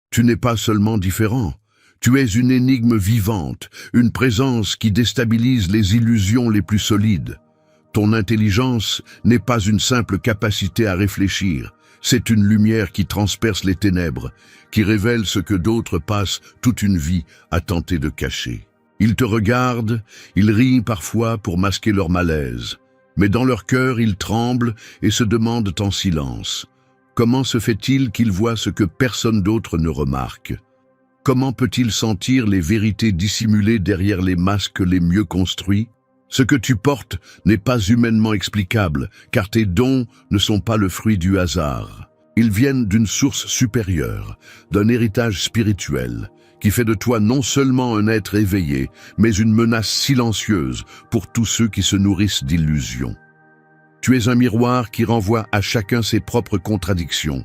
Tu n'es pas seulement différent, tu es une énigme vivante, une présence qui déstabilise les illusions les plus solides. Ton intelligence n'est pas une simple capacité à réfléchir, c'est une lumière qui transperce les ténèbres, qui révèle ce que d'autres passent toute une vie à tenter de cacher. Ils te regardent, ils rient parfois pour masquer leur malaise, mais dans leur cœur ils tremblent et se demandent en silence. Comment se fait-il qu'ils voient ce que personne d'autre ne remarque? Comment peut-il sentir les vérités dissimulées derrière les masques les mieux construits? Ce que tu portes n'est pas humainement explicable, car tes dons ne sont pas le fruit du hasard. Ils viennent d'une source supérieure, d'un héritage spirituel, qui fait de toi non seulement un être éveillé, mais une menace silencieuse pour tous ceux qui se nourrissent d'illusions. Tu es un miroir qui renvoie à chacun ses propres contradictions.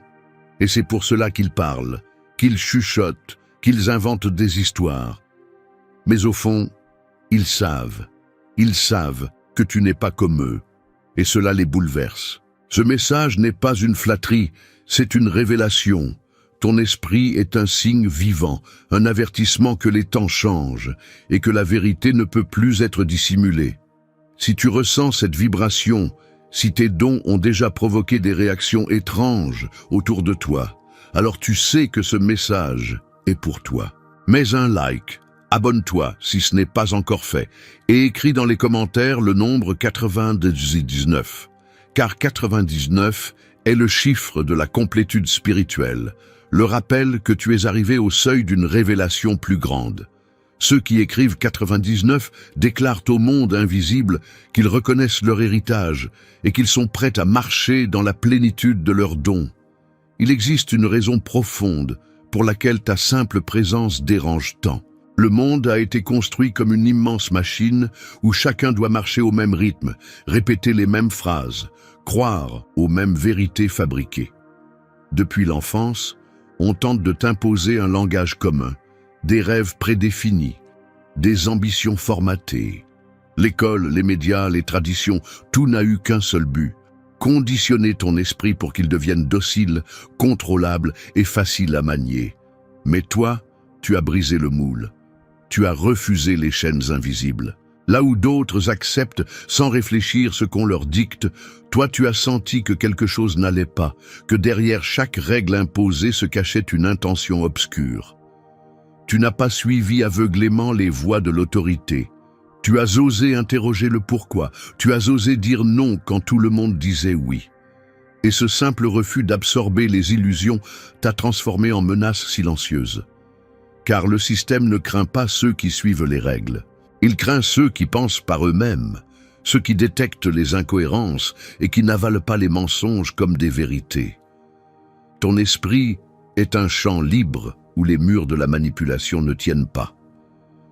Et c'est pour cela qu'ils parlent, qu'ils chuchotent, qu'ils inventent des histoires. Mais au fond, ils savent que tu n'es pas comme eux. Et cela les bouleverse. Ce message n'est pas une flatterie, c'est une révélation. Ton esprit est un signe vivant, un avertissement que les temps changent et que la vérité ne peut plus être dissimulée. Si tu ressens cette vibration, si tes dons ont déjà provoqué des réactions étranges autour de toi, alors tu sais que ce message est pour toi. Mets un like, abonne-toi si ce n'est pas encore fait, et écris dans les commentaires le nombre 99, car 99 est le chiffre de la complétude spirituelle, le rappel que tu es arrivé au seuil d'une révélation plus grande. Ceux qui écrivent 99 déclarent au monde invisible qu'ils reconnaissent leur héritage et qu'ils sont prêts à marcher dans la plénitude de leurs dons. Il existe une raison profonde pour laquelle ta simple présence dérange tant. Le monde a été construit comme une immense machine où chacun doit marcher au même rythme, répéter les mêmes phrases, croire aux mêmes vérités fabriquées. Depuis l'enfance, on tente de t'imposer un langage commun, des rêves prédéfinis, des ambitions formatées. L'école, les médias, les traditions, tout n'a eu qu'un seul but: conditionner ton esprit pour qu'il devienne docile, contrôlable et facile à manier. Mais toi, tu as brisé le moule. Tu as refusé les chaînes invisibles. Là où d'autres acceptent sans réfléchir ce qu'on leur dicte, toi tu as senti que quelque chose n'allait pas, que derrière chaque règle imposée se cachait une intention obscure. Tu n'as pas suivi aveuglément les voies de l'autorité. Tu as osé interroger le pourquoi, tu as osé dire non quand tout le monde disait oui. Et ce simple refus d'absorber les illusions t'a transformé en menace silencieuse. Car le système ne craint pas ceux qui suivent les règles. Il craint ceux qui pensent par eux-mêmes, ceux qui détectent les incohérences et qui n'avalent pas les mensonges comme des vérités. Ton esprit est un champ libre où les murs de la manipulation ne tiennent pas.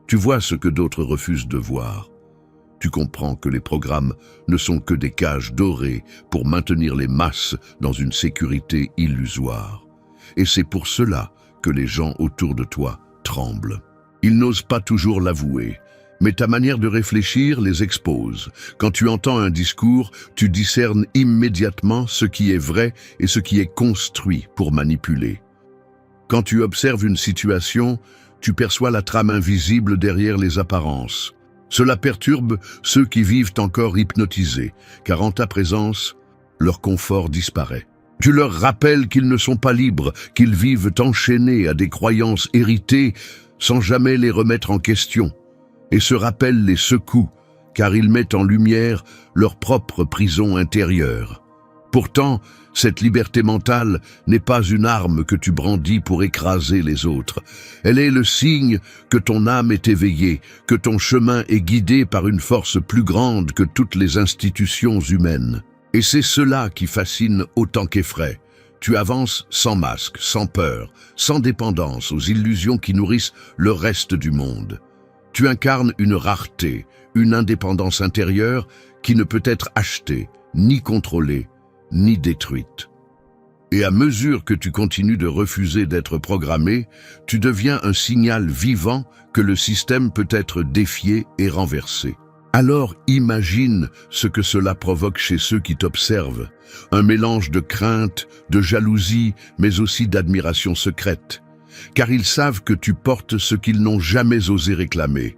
Tu vois ce que d'autres refusent de voir. Tu comprends que les programmes ne sont que des cages dorées pour maintenir les masses dans une sécurité illusoire. Et c'est pour cela que les gens autour de toi tremblent. Ils n'osent pas toujours l'avouer, mais ta manière de réfléchir les expose. Quand tu entends un discours, tu discernes immédiatement ce qui est vrai et ce qui est construit pour manipuler. Quand tu observes une situation, tu perçois la trame invisible derrière les apparences. Cela perturbe ceux qui vivent encore hypnotisés, car en ta présence, leur confort disparaît. Tu leur rappelles qu'ils ne sont pas libres, qu'ils vivent enchaînés à des croyances héritées sans jamais les remettre en question. Et ce rappel les secoue, car ils mettent en lumière leur propre prison intérieure. Pourtant, cette liberté mentale n'est pas une arme que tu brandis pour écraser les autres. Elle est le signe que ton âme est éveillée, que ton chemin est guidé par une force plus grande que toutes les institutions humaines. Et c'est cela qui fascine autant qu'effraie. Tu avances sans masque, sans peur, sans dépendance aux illusions qui nourrissent le reste du monde. Tu incarnes une rareté, une indépendance intérieure qui ne peut être achetée, ni contrôlée, ni détruite. Et à mesure que tu continues de refuser d'être programmé, tu deviens un signal vivant que le système peut être défié et renversé. Alors imagine ce que cela provoque chez ceux qui t'observent. Un mélange de crainte, de jalousie, mais aussi d'admiration secrète. car ils savent que tu portes ce qu'ils n'ont jamais osé réclamer,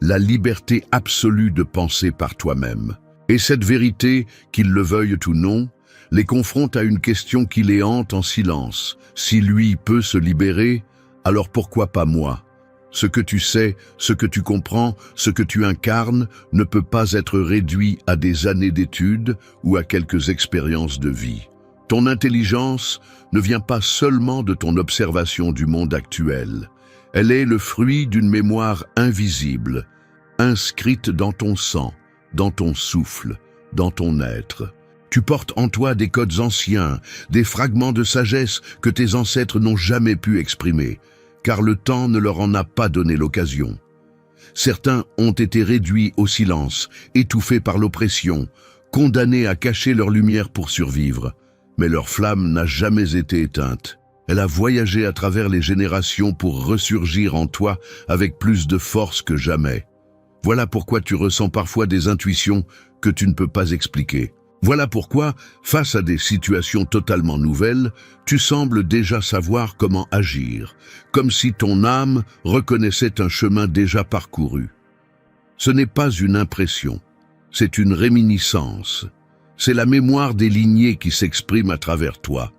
la liberté absolue de penser par toi-même. Et cette vérité, qu'ils le veuillent ou non, les confronte à une question qui les hante en silence. Si lui peut se libérer, alors pourquoi pas moi? Ce que tu sais, ce que tu comprends, ce que tu incarnes ne peut pas être réduit à des années d'études ou à quelques expériences de vie. Ton intelligence ne vient pas seulement de ton observation du monde actuel. Elle est le fruit d'une mémoire invisible, inscrite dans ton sang, dans ton souffle, dans ton être. Tu portes en toi des codes anciens, des fragments de sagesse que tes ancêtres n'ont jamais pu exprimer, car le temps ne leur en a pas donné l'occasion. Certains ont été réduits au silence, étouffés par l'oppression, condamnés à cacher leur lumière pour survivre. Mais leur flamme n'a jamais été éteinte. Elle a voyagé à travers les générations pour ressurgir en toi avec plus de force que jamais. Voilà pourquoi tu ressens parfois des intuitions que tu ne peux pas expliquer. Voilà pourquoi, face à des situations totalement nouvelles, tu sembles déjà savoir comment agir, comme si ton âme reconnaissait un chemin déjà parcouru. Ce n'est pas une impression, c'est une réminiscence. C'est la mémoire des lignées qui s'exprime à travers toi.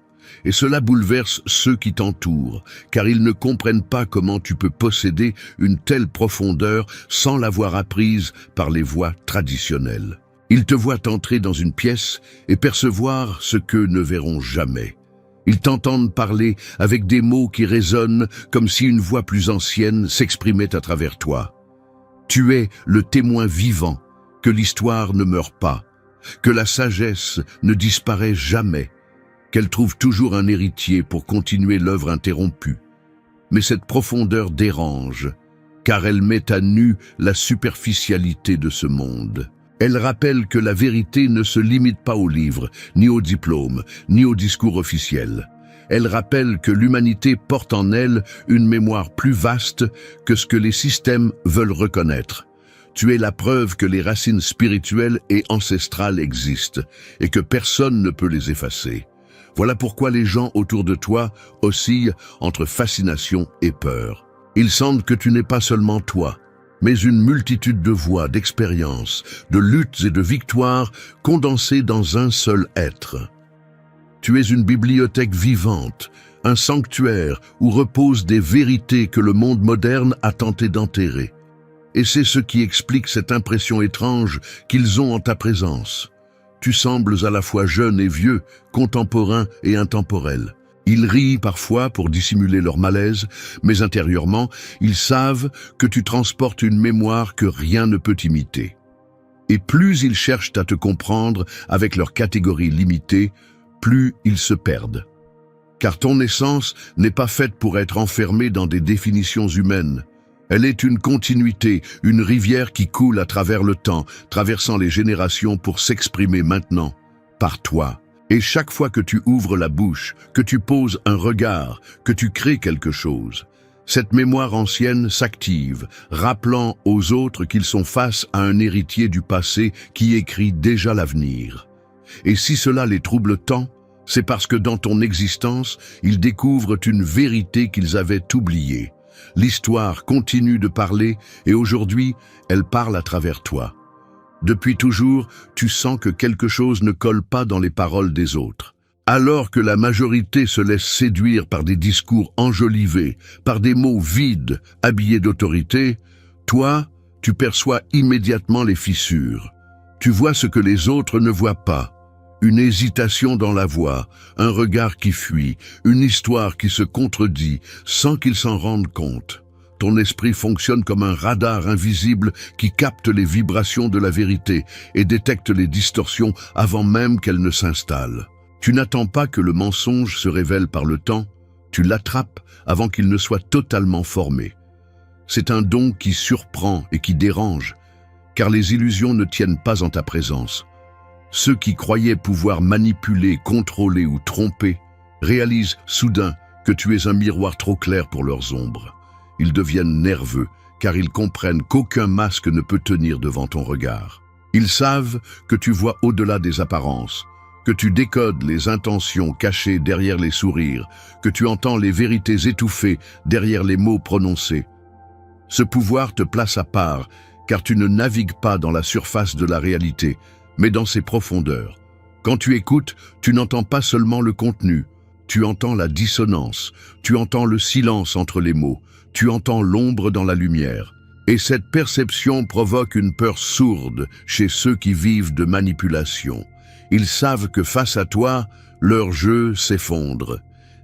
Et cela bouleverse ceux qui t'entourent, car ils ne comprennent pas comment tu peux posséder une telle profondeur sans l'avoir apprise par les voies traditionnelles. Ils te voient entrer dans une pièce et percevoir ce qu'eux ne verront jamais. Ils t'entendent parler avec des mots qui résonnent comme si une voix plus ancienne s'exprimait à travers toi. Tu es le témoin vivant que l'histoire ne meurt pas, que la sagesse ne disparaît jamais, qu'elle trouve toujours un héritier pour continuer l'œuvre interrompue. Mais cette profondeur dérange, car elle met à nu la superficialité de ce monde. Elle rappelle que la vérité ne se limite pas aux livres, ni aux diplômes, ni aux discours officiels. Elle rappelle que l'humanité porte en elle une mémoire plus vaste que ce que les systèmes veulent reconnaître. Tu es la preuve que les racines spirituelles et ancestrales existent, et que personne ne peut les effacer. Voilà pourquoi les gens autour de toi oscillent entre fascination et peur. Ils sentent que tu n'es pas seulement toi, mais une multitude de voix, d'expériences, de luttes et de victoires condensées dans un seul être. Tu es une bibliothèque vivante, un sanctuaire où reposent des vérités que le monde moderne a tenté d'enterrer. Et c'est ce qui explique cette impression étrange qu'ils ont en ta présence. Tu sembles à la fois jeune et vieux, contemporain et intemporel. Ils rient parfois pour dissimuler leur malaise, mais intérieurement, ils savent que tu transportes une mémoire que rien ne peut imiter. Et plus ils cherchent à te comprendre avec leurs catégories limitées, plus ils se perdent. Car ton essence n'est pas faite pour être enfermée dans des définitions humaines. Elle est une continuité, une rivière qui coule à travers le temps, traversant les générations pour s'exprimer maintenant, par toi. Et chaque fois que tu ouvres la bouche, que tu poses un regard, que tu crées quelque chose, cette mémoire ancienne s'active, rappelant aux autres qu'ils sont face à un héritier du passé qui écrit déjà l'avenir. Et si cela les trouble tant, c'est parce que dans ton existence, ils découvrent une vérité qu'ils avaient oubliée. L'histoire continue de parler et aujourd'hui, elle parle à travers toi. Depuis toujours, tu sens que quelque chose ne colle pas dans les paroles des autres. Alors que la majorité se laisse séduire par des discours enjolivés, par des mots vides, habillés d'autorité, toi, tu perçois immédiatement les fissures. Tu vois ce que les autres ne voient pas. Une hésitation dans la voix, un regard qui fuit, une histoire qui se contredit sans qu'ils s'en rendent compte. Ton esprit fonctionne comme un radar invisible qui capte les vibrations de la vérité et détecte les distorsions avant même qu'elles ne s'installent. Tu n'attends pas que le mensonge se révèle par le temps, tu l'attrapes avant qu'il ne soit totalement formé. C'est un don qui surprend et qui dérange, car les illusions ne tiennent pas en ta présence. Ceux qui croyaient pouvoir manipuler, contrôler ou tromper réalisent soudain que tu es un miroir trop clair pour leurs ombres. Ils deviennent nerveux, car ils comprennent qu'aucun masque ne peut tenir devant ton regard. Ils savent que tu vois au-delà des apparences, que tu décodes les intentions cachées derrière les sourires, que tu entends les vérités étouffées derrière les mots prononcés. Ce pouvoir te place à part, car tu ne navigues pas dans la surface de la réalité, mais dans ses profondeurs. Quand tu écoutes, tu n'entends pas seulement le contenu, tu entends la dissonance, tu entends le silence entre les mots, tu entends l'ombre dans la lumière. Et cette perception provoque une peur sourde chez ceux qui vivent de manipulation. Ils savent que face à toi, leur jeu s'effondre.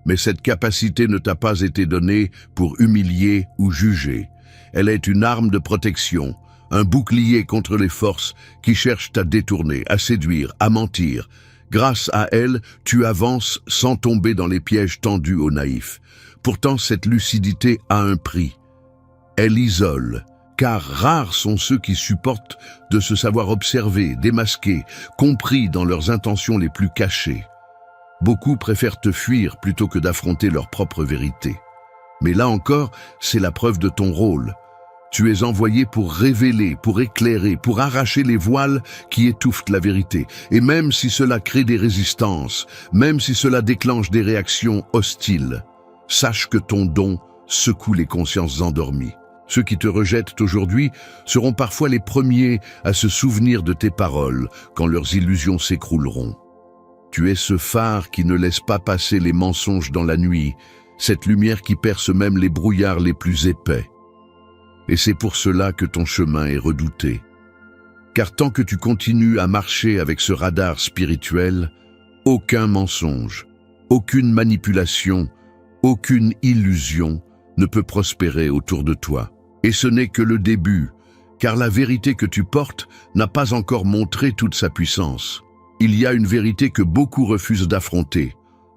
Mais cette capacité ne t'a pas été donnée pour humilier ou juger. Elle est une arme de protection, un bouclier contre les forces qui cherchent à détourner, à séduire, à mentir. Grâce à elle, tu avances sans tomber dans les pièges tendus aux naïfs. Pourtant, cette lucidité a un prix. Elle isole, car rares sont ceux qui supportent de se savoir observés, démasqués, compris dans leurs intentions les plus cachées. Beaucoup préfèrent te fuir plutôt que d'affronter leur propre vérité. Mais là encore, c'est la preuve de ton rôle. Tu es envoyé pour révéler, pour éclairer, pour arracher les voiles qui étouffent la vérité. Et même si cela crée des résistances, même si cela déclenche des réactions hostiles, sache que ton don secoue les consciences endormies. Ceux qui te rejettent aujourd'hui seront parfois les premiers à se souvenir de tes paroles quand leurs illusions s'écrouleront. Tu es ce phare qui ne laisse pas passer les mensonges dans la nuit, cette lumière qui perce même les brouillards les plus épais. Et c'est pour cela que ton chemin est redouté. Car tant que tu continues à marcher avec ce radar spirituel, aucun mensonge, aucune manipulation, aucune illusion ne peut prospérer autour de toi. Et ce n'est que le début, car la vérité que tu portes n'a pas encore montré toute sa puissance. Il y a une vérité que beaucoup refusent d'affronter.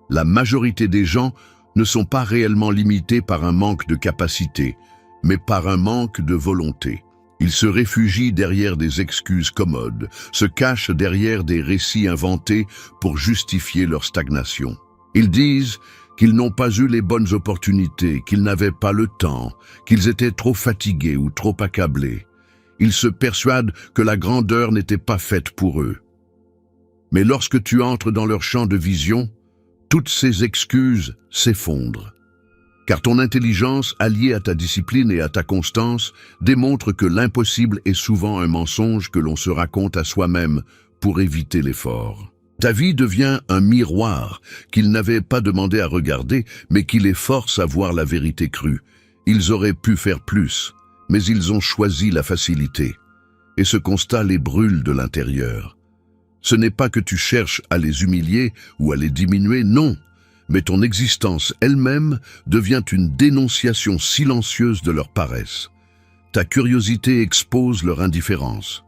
La majorité des gens ne sont pas réellement limités par un manque de capacité, mais par un manque de volonté. Ils se réfugient derrière des excuses commodes, se cachent derrière des récits inventés pour justifier leur stagnation. Ils disent qu'ils n'ont pas eu les bonnes opportunités, qu'ils n'avaient pas le temps, qu'ils étaient trop fatigués ou trop accablés. Ils se persuadent que la grandeur n'était pas faite pour eux. Mais lorsque tu entres dans leur champ de vision, toutes ces excuses s'effondrent. Car ton intelligence, alliée à ta discipline et à ta constance, démontre que l'impossible est souvent un mensonge que l'on se raconte à soi-même pour éviter l'effort. Ta vie devient un miroir qu'ils n'avaient pas demandé à regarder, mais qui les force à voir la vérité crue. Ils auraient pu faire plus, mais ils ont choisi la facilité. Et ce constat les brûle de l'intérieur. Ce n'est pas que tu cherches à les humilier ou à les diminuer, non. Mais ton existence elle-même devient une dénonciation silencieuse de leur paresse. Ta curiosité expose leur indifférence.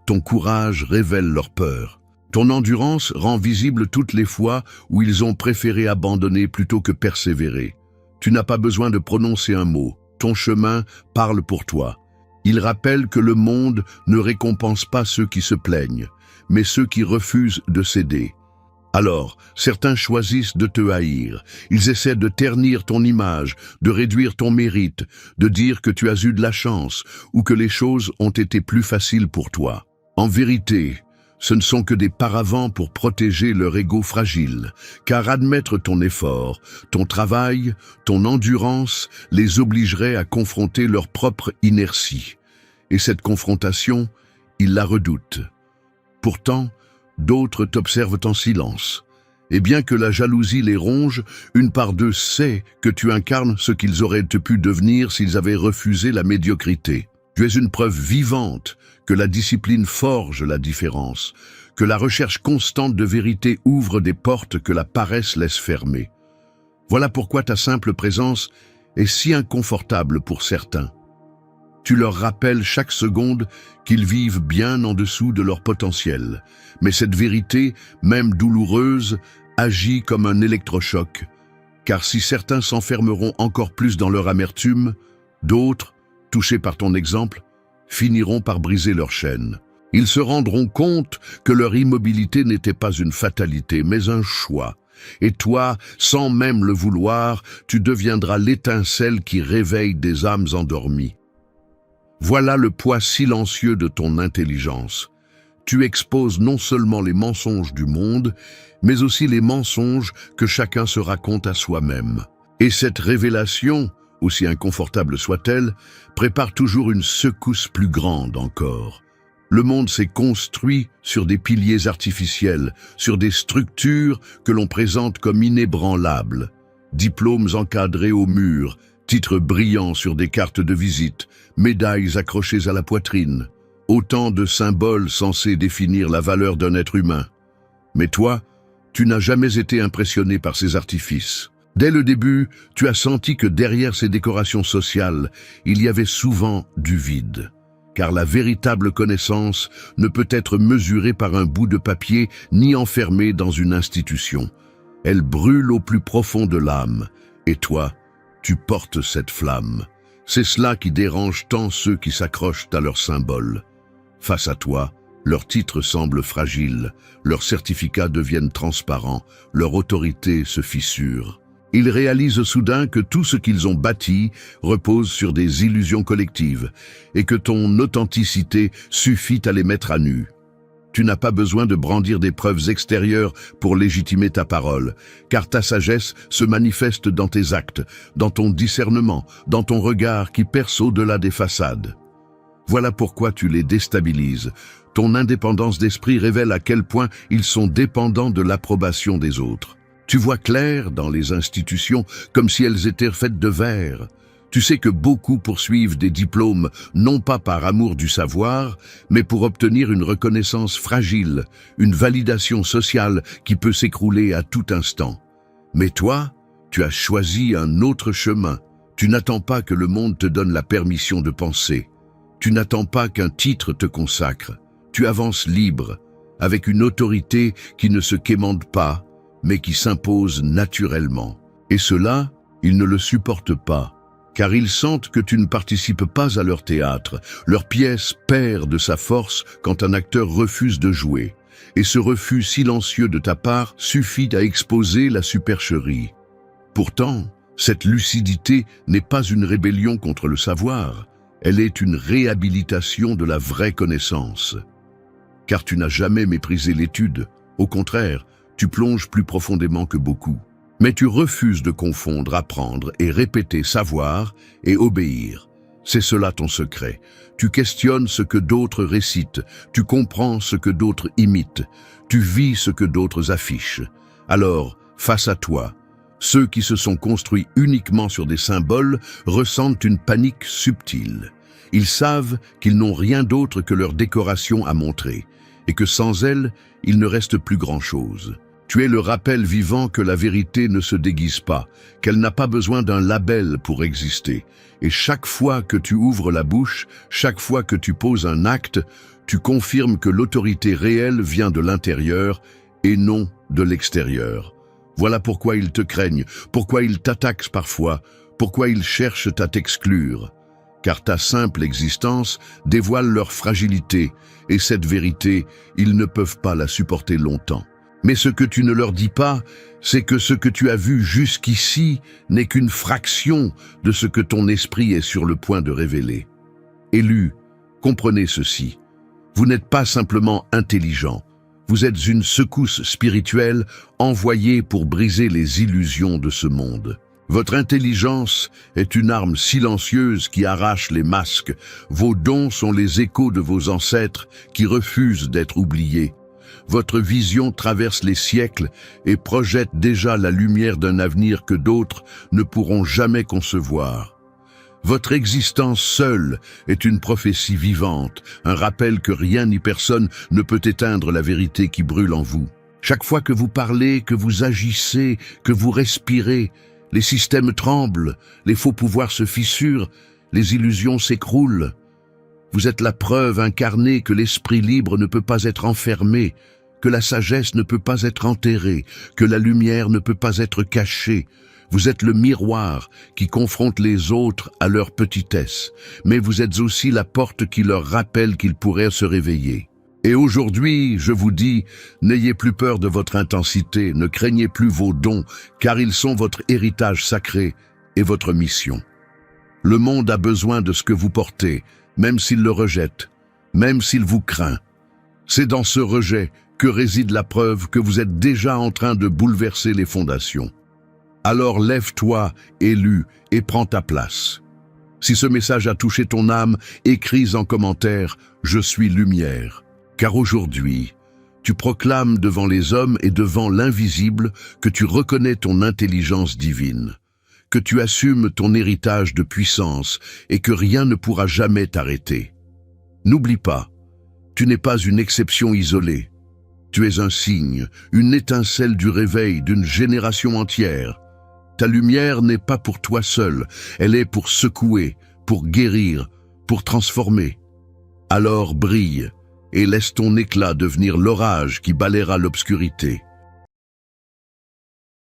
Ton courage révèle leur peur. Ton endurance rend visible toutes les fois où ils ont préféré abandonner plutôt que persévérer. Tu n'as pas besoin de prononcer un mot. Ton chemin parle pour toi. Il rappelle que le monde ne récompense pas ceux qui se plaignent, mais ceux qui refusent de céder. Alors, certains choisissent de te haïr. Ils essaient de ternir ton image, de réduire ton mérite, de dire que tu as eu de la chance ou que les choses ont été plus faciles pour toi. En vérité, ce ne sont que des paravents pour protéger leur ego fragile, car admettre ton effort, ton travail, ton endurance les obligerait à confronter leur propre inertie. Et cette confrontation, ils la redoutent. Pourtant, d'autres t'observent en silence. Et bien que la jalousie les ronge, une part d'eux sait que tu incarnes ce qu'ils auraient pu devenir s'ils avaient refusé la médiocrité. Tu es une preuve vivante que la discipline forge la différence, que la recherche constante de vérité ouvre des portes que la paresse laisse fermer. Voilà pourquoi ta simple présence est si inconfortable pour certains. Tu leur rappelles chaque seconde qu'ils vivent bien en dessous de leur potentiel. Mais cette vérité, même douloureuse, agit comme un électrochoc. Car si certains s'enfermeront encore plus dans leur amertume, d'autres, touchés par ton exemple, finiront par briser leur chaîne. Ils se rendront compte que leur immobilité n'était pas une fatalité, mais un choix. Et toi, sans même le vouloir, tu deviendras l'étincelle qui réveille des âmes endormies. Voilà le poids silencieux de ton intelligence. tu exposes non seulement les mensonges du monde, mais aussi les mensonges que chacun se raconte à soi-même. Et cette révélation, aussi inconfortable soit-elle, prépare toujours une secousse plus grande encore. Le monde s'est construit sur des piliers artificiels, sur des structures que l'on présente comme inébranlables. Diplômes encadrés au mur, titres brillants sur des cartes de visite, médailles accrochées à la poitrine. Autant de symboles censés définir la valeur d'un être humain. Mais toi, tu n'as jamais été impressionné par ces artifices. Dès le début, tu as senti que derrière ces décorations sociales, il y avait souvent du vide. Car la véritable connaissance ne peut être mesurée par un bout de papier ni enfermée dans une institution. Elle brûle au plus profond de l'âme. Et toi, tu portes cette flamme. C'est cela qui dérange tant ceux qui s'accrochent à leurs symboles. Face à toi, leurs titres semblent fragiles, leurs certificats deviennent transparents, leur autorité se fissure. Ils réalisent soudain que tout ce qu'ils ont bâti repose sur des illusions collectives et que ton authenticité suffit à les mettre à nu. Tu n'as pas besoin de brandir des preuves extérieures pour légitimer ta parole, car ta sagesse se manifeste dans tes actes, dans ton discernement, dans ton regard qui perce au-delà des façades. Voilà pourquoi tu les déstabilises. Ton indépendance d'esprit révèle à quel point ils sont dépendants de l'approbation des autres. Tu vois clair dans les institutions comme si elles étaient faites de verre. Tu sais que beaucoup poursuivent des diplômes non pas par amour du savoir, mais pour obtenir une reconnaissance fragile, une validation sociale qui peut s'écrouler à tout instant. Mais toi, tu as choisi un autre chemin. Tu n'attends pas que le monde te donne la permission de penser. Tu n'attends pas qu'un titre te consacre. Tu avances libre, avec une autorité qui ne se quémande pas, mais qui s'impose naturellement. Et cela, ils ne le supportent pas, car ils sentent que tu ne participes pas à leur théâtre. Leur pièce perd de sa force quand un acteur refuse de jouer. Et ce refus silencieux de ta part suffit à exposer la supercherie. Pourtant, cette lucidité n'est pas une rébellion contre le savoir, elle est une réhabilitation de la vraie connaissance. Car tu n'as jamais méprisé l'étude, au contraire, tu plonges plus profondément que beaucoup. Mais tu refuses de confondre apprendre et répéter savoir et obéir. C'est cela ton secret. Tu questionnes ce que d'autres récitent, tu comprends ce que d'autres imitent, tu vis ce que d'autres affichent. Alors, face à toi, ceux qui se sont construits uniquement sur des symboles ressentent une panique subtile. Ils savent qu'ils n'ont rien d'autre que leur décoration à montrer, et que sans elle, il ne reste plus grand-chose. Tu es le rappel vivant que la vérité ne se déguise pas, qu'elle n'a pas besoin d'un label pour exister. Et chaque fois que tu ouvres la bouche, chaque fois que tu poses un acte, tu confirmes que l'autorité réelle vient de l'intérieur et non de l'extérieur. Voilà pourquoi ils te craignent, pourquoi ils t'attaquent parfois, pourquoi ils cherchent à t'exclure. Car ta simple existence dévoile leur fragilité, et cette vérité, ils ne peuvent pas la supporter longtemps. Mais ce que tu ne leur dis pas, c'est que ce que tu as vu jusqu'ici n'est qu'une fraction de ce que ton esprit est sur le point de révéler. Élus, comprenez ceci. Vous n'êtes pas simplement intelligent. Vous êtes une secousse spirituelle envoyée pour briser les illusions de ce monde. Votre intelligence est une arme silencieuse qui arrache les masques. Vos dons sont les échos de vos ancêtres qui refusent d'être oubliés. Votre vision traverse les siècles et projette déjà la lumière d'un avenir que d'autres ne pourront jamais concevoir. Votre existence seule est une prophétie vivante, un rappel que rien ni personne ne peut éteindre la vérité qui brûle en vous. Chaque fois que vous parlez, que vous agissez, que vous respirez, les systèmes tremblent, les faux pouvoirs se fissurent, les illusions s'écroulent. Vous êtes la preuve incarnée que l'esprit libre ne peut pas être enfermé, que la sagesse ne peut pas être enterrée, que la lumière ne peut pas être cachée. Vous êtes le miroir qui confronte les autres à leur petitesse, mais vous êtes aussi la porte qui leur rappelle qu'ils pourraient se réveiller. Et aujourd'hui, je vous dis, n'ayez plus peur de votre intensité, ne craignez plus vos dons, car ils sont votre héritage sacré et votre mission. Le monde a besoin de ce que vous portez, même s'il le rejette, même s'il vous craint. C'est dans ce rejet que réside la preuve que vous êtes déjà en train de bouleverser les fondations. Alors lève-toi, élu, et prends ta place. Si ce message a touché ton âme, écris en commentaire « Je suis lumière ». Car aujourd'hui, tu proclames devant les hommes et devant l'invisible que tu reconnais ton intelligence divine, que tu assumes ton héritage de puissance et que rien ne pourra jamais t'arrêter. N'oublie pas, tu n'es pas une exception isolée. Tu es un signe, une étincelle du réveil d'une génération entière. Ta lumière n'est pas pour toi seul, elle est pour secouer, pour guérir, pour transformer. Alors brille et laisse ton éclat devenir l'orage qui balayera l'obscurité.